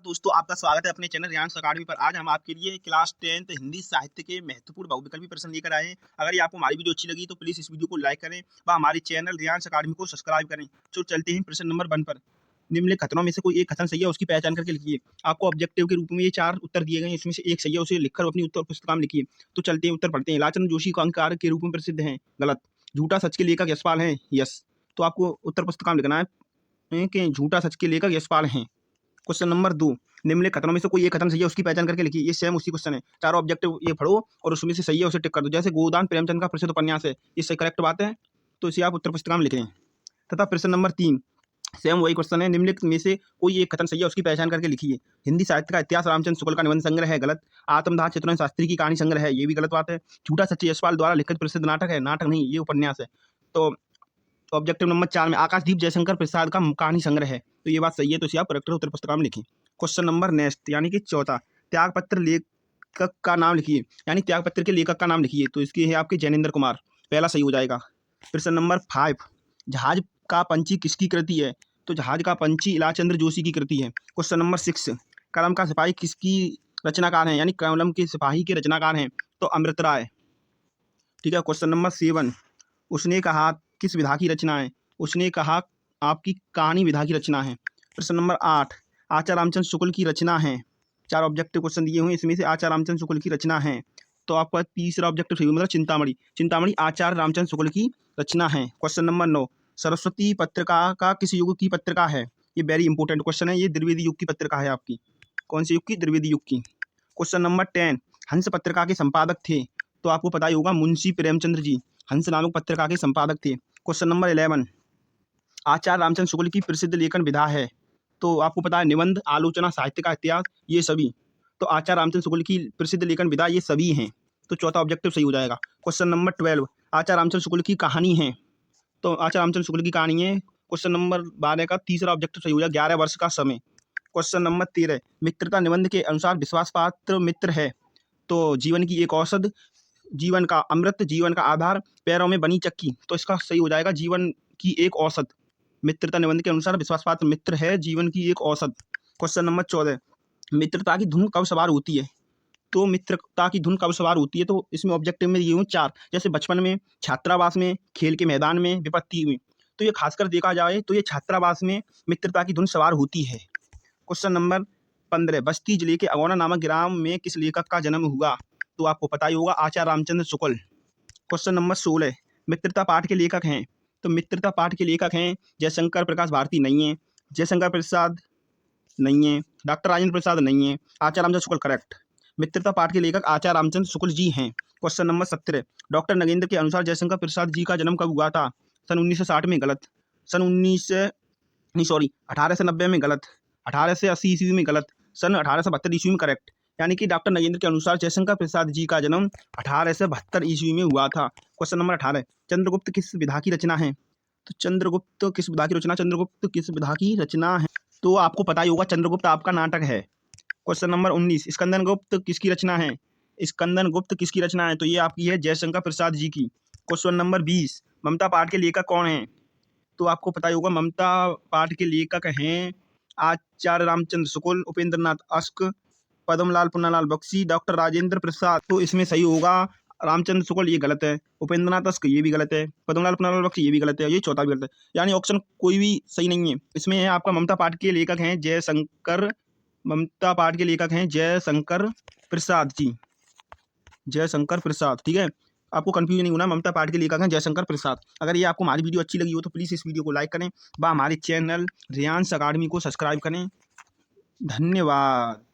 दोस्तों, आपका स्वागत है अपने चैनल रियांश अकाडमी पर। आज हम आपके लिए क्लास 10th हिंदी साहित्य के महत्वपूर्ण बहुविकल्पी प्रश्न लेकर आए हैं। अगर ये आपको हमारी वीडियो अच्छी लगी तो प्लीज़ इस वीडियो को लाइक करें व हमारे चैनल रियांश अकाडमी को सब्सक्राइब करें। तो चलते हैं प्रश्न नंबर 1 पर। निम्नलिखित कथनों में से कोई एक कथन सही है, उसकी पहचान करके लिखिए। आपको ऑब्जेक्टिव के रूप में ये 4 उत्तर दिए गए हैं, इसमें से एक सही है, उसे लिखकर अपनी उत्तर पुस्तिका में लिखिए। तो चलते हैं, उत्तर पढ़ते हैं। लालचंद जोशी कांकेर के रूप में प्रसिद्ध हैं, गलत। झूठा सच के लेखक यशपाल हैं, यस। तो आपको उत्तर पुस्तिका में लिखना है कि झूठा सच के लेखक यशपाल हैं। क्वेश्चन नंबर 2, निम्नलिखित कथनों में से कोई एक कथन सही है, उसकी पहचान करके लिखिए। ये सेम उसी क्वेश्चन है, चारों ऑब्जेक्टिव ये पढ़ो और उसमें से सही है उसे टिक कर दो। जैसे गोदान प्रेमचंद का प्रसिद्ध उपन्यास है, ये सही करेक्ट बात है, तो इसे आप उत्तर पुस्तिका में लिखें। तथा प्रश्न नंबर 3, सेम वही क्वेश्चन है, निम्नलिखित में से कोई एक कथन सही है, उसकी पहचान करके लिखिए। हिंदी साहित्य का इतिहास रामचंद्र शुक्ल का निबंध संग्रह है, गलत। आत्मदाह चित्तरंजन शास्त्री की कहानी संग्रह है, ये भी गलत बात है। झूठा सच यशपाल द्वारा लिखित प्रसिद्ध नाटक है, नाटक नहीं, ये उपन्यास है। तो ऑब्जेक्टिव नंबर 4 में आकाशदीप जयशंकर प्रसाद का कहानी संग्रह है, तो ये बात सही है, तो इसे आप करेक्ट उत्तर पुस्तिका में लिखें। क्वेश्चन नंबर नेक्स्ट यानी कि चौथा, त्यागपत्र लेखक का नाम लिखिए, यानी त्यागपत्र के लेखक का नाम लिखिए। तो इसकी है आपके जैनेन्द्र कुमार, पहला सही हो जाएगा। प्रश्न नंबर 5, जहाज का पंछी किसकी कृति है? तो जहाज का पंछी इलाचंद्र जोशी की कृति है। क्वेश्चन नंबर 6, कलम का सिपाही किसकी रचनाकार हैं, यानी कलम के सिपाही के रचनाकार हैं? तो अमृत राय, ठीक है। क्वेश्चन नंबर 7, उसने कहा किस विधा की रचना है? उसने कहा आपकी कहानी विधा की रचना है। प्रश्न नंबर 8, आचार्य रामचंद्र शुक्ल की रचना है। 4 ऑब्जेक्टिव क्वेश्चन दिए हुए, इसमें से आचार्य रामचंद्र शुक्ल की रचना है, तो आपका तीसरा ऑब्जेक्टिव सही मतलब चिंतामणि। चिंतामणि आचार्य रामचंद्र शुक्ल की रचना है। क्वेश्चन नंबर 9, सरस्वती पत्रिका का किस युग की पत्रिका है? ये वेरी इंपॉर्टेंट क्वेश्चन है, ये द्विवेदी युग की पत्रिका है आपकी। कौन से युग की? द्विवेदी युग की। क्वेश्चन नंबर 10, हंस पत्रिका के संपादक थे? तो आपको पता ही होगा, मुंशी प्रेमचंद्र जी हंस नामक पत्रिका के संपादक थे। क्वेश्चन नंबर 11, आचार्य रामचंद्र शुक्ल की प्रसिद्ध लेखन विधा है? तो आपको पता है, निबंध, आलोचना, साहित्य का इतिहास, ये सभी। तो आचार्य रामचंद्र शुक्ल की प्रसिद्ध लेखन विधा ये सभी हैं, तो चौथा ऑब्जेक्टिव सही हो जाएगा। क्वेश्चन नंबर 12, आचार्य रामचंद्र शुक्ल की कहानी है? तो आचार्य रामचंद्र शुक्ल की कहानी है। क्वेश्चन नंबर 12 का तीसरा ऑब्जेक्टिव सही हो जाएगा, 11 वर्ष का समय। क्वेश्चन नंबर 13, मित्रता निबंध के अनुसार विश्वास पात्र मित्र है? तो जीवन की एक औषध, जीवन का अमृत, जीवन का आधार, पैरों में बनी चक्की, तो इसका सही हो जाएगा जीवन की एक औषध। मित्रता निबंध के अनुसार विश्वास पात्र मित्र है, जीवन की एक औषध। क्वेश्चन नंबर 14, मित्रता की धुन कब सवार होती है? तो मित्रता की धुन कब सवार होती है? तो इसमें ऑब्जेक्टिव में ये हूँ 4, जैसे बचपन में, छात्रावास में, खेल के मैदान में, विपत्ति में। तो ये खासकर देखा जाए तो ये छात्रावास में मित्रता की धुन सवार होती है। क्वेश्चन नंबर 15, बस्ती जिले के अगौना नामक ग्राम में किस लेखक का जन्म हुआ? तो आपको पता ही होगा, आचार्य रामचंद्र शुक्ल। क्वेश्चन नंबर 16, मित्रता पाठ के लेखक हैं? तो मित्रता पाठ के लेखक हैं जयशंकर प्रकाश भारती, नहीं है। जयशंकर प्रसाद नहीं है। डॉक्टर राजेंद्र प्रसाद नहीं है। आचार्य रामचंद्र शुक्ल करेक्ट। मित्रता पाठ के लेखक आचार्य रामचंद्र शुक्ल जी हैं। क्वेश्चन नंबर 17, डॉक्टर नगेंद्र के अनुसार जयशंकर प्रसाद जी का जन्म कब हुआ था? सन 1960 में, गलत। सन 1890 में, गलत। 1880 ईस्वी में, गलत। सन 1872 ईस्वी में, करेक्ट। यानी कि डॉक्टर नगेंद्र के अनुसार जयशंकर प्रसाद जी का जन्म 1872 ईस्वी में हुआ था। क्वेश्चन नंबर 18, चंद्रगुप्त किस विधा की रचना है? तो चंद्रगुप्त किस विधा की रचना? चंद्रगुप्त किस विधा की रचना है? तो आपको पता ही होगा, चंद्रगुप्त आपका नाटक है। क्वेश्चन नंबर 19, स्कंदन गुप्त किसकी रचना है? स्कंदन गुप्त किसकी रचना है? तो ये आपकी है जयशंकर प्रसाद जी की। क्वेश्चन नंबर 20, ममता पाठ के लेखक कौन हैं? तो आपको पता ही होगा, ममता पाठ के लेखक हैं आचार्य रामचंद्र शुक्ल, उपेंद्र नाथ अश्क, पद्मलाल पुन्नालाल बख्शी, डॉक्टर राजेंद्र प्रसाद। तो इसमें सही होगा रामचंद्र शुक्ल, ये गलत है। उपेंद्र नाथ अश्क, ये भी गलत है। पद्मलाल पुन्नालाल बख्शी, ये भी गलत है। ये चौथा भी गलत है, यानी ऑप्शन कोई भी सही नहीं है। इसमें है आपका ममता पाठ के लेखक हैं जयशंकर, ममता पाठ के लेखक हैं जयशंकर प्रसाद जी, जयशंकर प्रसाद, ठीक है। आपको कंफ्यूजन नहीं होना, ममता पाठ के लेखक हैं जयशंकर प्रसाद। अगर ये आपको हमारी वीडियो अच्छी लगी हो तो प्लीज़ इस वीडियो को लाइक करें व हमारे चैनल रियांश अकाडमी को सब्सक्राइब करें। धन्यवाद।